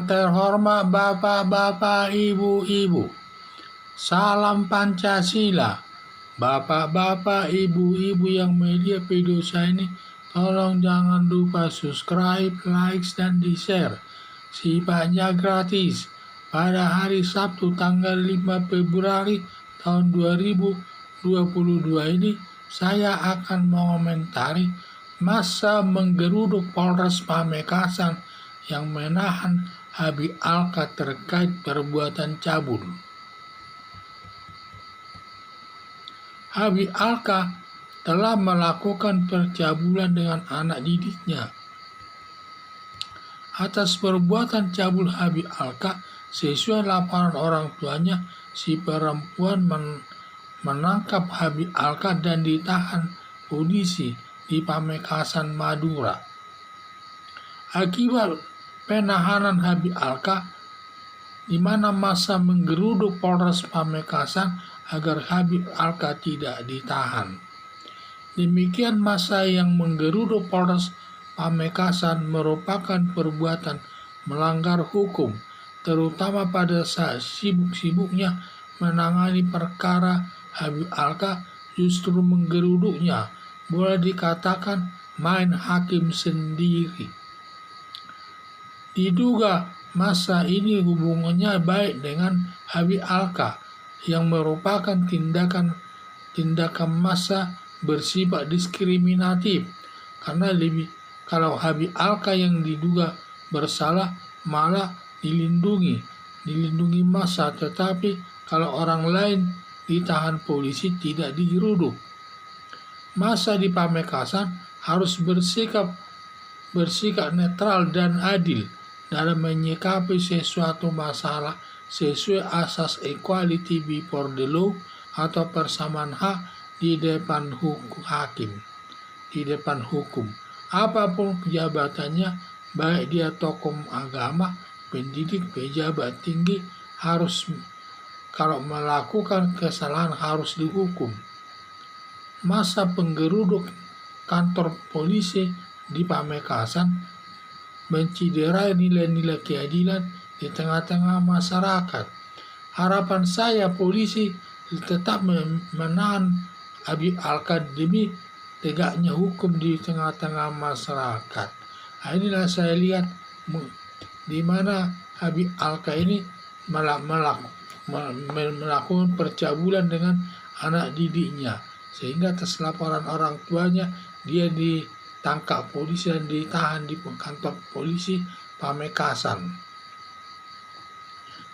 terhormat Bapak-bapak, Ibu-ibu, salam Pancasila. Bapak-bapak, Ibu-ibu yang media video saya ini, tolong jangan lupa subscribe, like, dan di-share. Sifatnya gratis. Pada hari Sabtu tanggal 5 Februari tahun 2022 ini, saya akan mengomentari massa menggeruduk Polres Pamekasan yang menahan Habib Alka terkait perbuatan cabul. Habib Alka telah melakukan percabulan dengan anak didiknya. Atas perbuatan cabul Habib Alka, sesuai laporan orang tuanya, si perempuan menangkap Habib Alka dan ditahan polisi di Pamekasan, Madura. Akibat penahanan Habib Alka, di mana massa menggeruduk Polres Pamekasan agar Habib Alka tidak ditahan. Demikian massa yang menggeruduk Polres Pamekasan merupakan perbuatan melanggar hukum, terutama pada saat sibuk-sibuknya menangani perkara Habib Alka justru menggeruduknya. Boleh dikatakan main hakim sendiri. Diduga massa ini hubungannya baik dengan Habib Alka yang merupakan tindakan massa bersifat diskriminatif, karena kalau Habib Alka yang diduga bersalah malah dilindungi massa, tetapi kalau orang lain ditahan polisi tidak digeruduk. Massa di Pamekasan harus bersikap netral dan adil dalam menyikapi sesuatu masalah sesuai asas equality before the law atau persamaan hak di depan hukum. Apapun jabatannya, baik dia tokoh agama, pendidik, pejabat tinggi, harus kalau melakukan kesalahan harus dihukum. Massa penggeruduk kantor polisi di Pamekasan menciderai nilai-nilai keadilan di tengah-tengah masyarakat. Harapan saya polisi tetap menahan Habib Alka demi tegaknya hukum di tengah-tengah masyarakat. Inilah saya lihat di mana Habib Alka ini melakukan percabulan dengan anak didiknya, sehingga atas laporan orang tuanya dia ditangkap polisi dan ditahan di kantor polisi Pamekasan.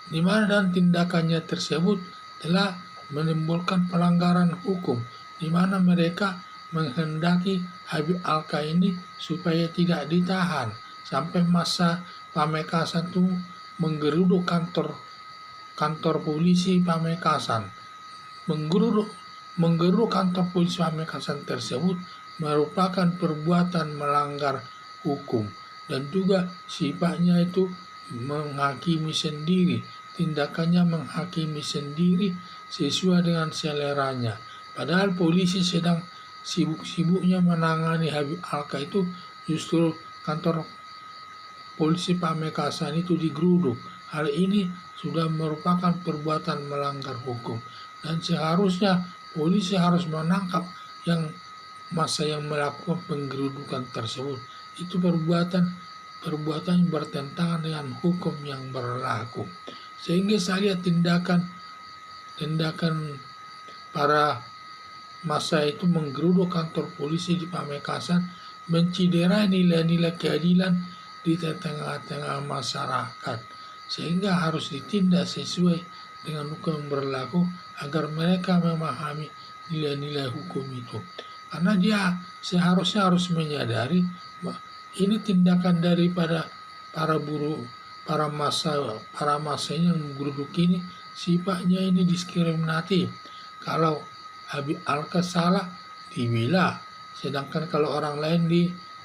Di mana dan tindakannya tersebut telah menimbulkan pelanggaran hukum, di mana mereka menghendaki Habib Alka ini supaya tidak ditahan, sampai massa Pamekasan itu menggeruduk kantor polisi Pamekasan. Menggeruduk kantor polisi Pamekasan tersebut merupakan perbuatan melanggar hukum dan juga sifatnya itu menghakimi sendiri, tindakannya menghakimi sendiri sesuai dengan seleranya. Padahal polisi sedang sibuk-sibuknya menangani Habib Alka, itu justru kantor polisi Pamekasan itu digeruduk. Hal ini sudah merupakan perbuatan melanggar hukum dan seharusnya polisi harus menangkap massa yang melakukan penggerudukan tersebut. Itu perbuatan yang bertentangan dengan hukum yang berlaku. Sehingga saya lihat tindakan para massa itu menggeruduk kantor polisi di Pamekasan menciderai nilai-nilai keadilan di tengah-tengah masyarakat, sehingga harus ditindak sesuai dengan hukum yang berlaku agar mereka memahami nilai-nilai hukum itu. Karena dia seharusnya harus menyadari bahwa ini tindakan daripada para massa yang menggeruduk ini sifatnya ini diskriminatif. Kalau Habib Alka salah dibela, sedangkan kalau orang lain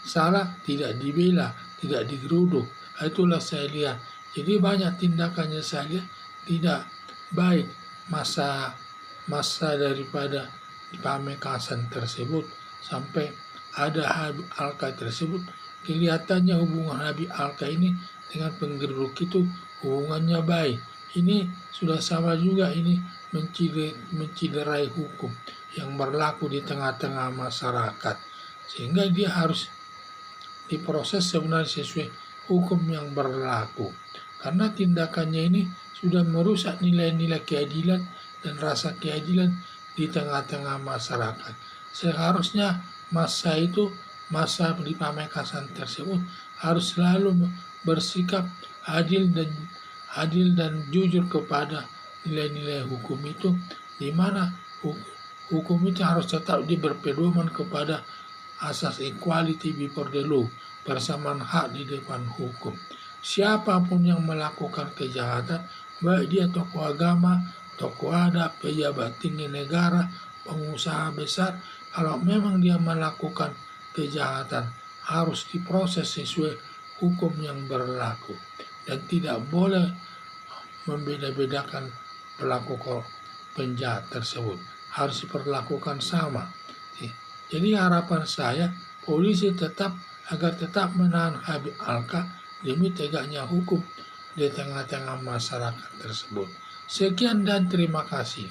salah tidak dibela, tidak digeruduk. Itulah saya lihat. Jadi banyak tindakannya saya lihat tidak baik massa daripada di Pamekasan tersebut, sampai ada Habib Alka tersebut. Kelihatannya hubungan Habib Alka ini dengan penggeruduk itu hubungannya baik. Ini sudah sama juga, ini menciderai hukum yang berlaku di tengah-tengah masyarakat. Sehingga dia harus diproses sebenarnya sesuai hukum yang berlaku. Karena tindakannya ini sudah merusak nilai-nilai keadilan dan rasa keadilan di tengah-tengah masyarakat. Seharusnya masa di Pamekasan tersebut harus selalu bersikap adil dan jujur kepada nilai-nilai hukum itu, di mana hukum itu harus tetap berpedoman kepada asas equality before the law, persamaan hak di depan hukum. Siapapun yang melakukan kejahatan, baik dia tokoh agama, tokoh adat, pejabat tinggi negara, pengusaha besar, kalau memang dia melakukan kejahatan, harus diproses sesuai hukum yang berlaku. Dan tidak boleh membeda-bedakan pelaku penjahat tersebut. Harus diperlakukan sama. Jadi harapan saya, polisi agar tetap menahan Habib Alka demi tegaknya hukum di tengah-tengah masyarakat tersebut. Sekian dan terima kasih.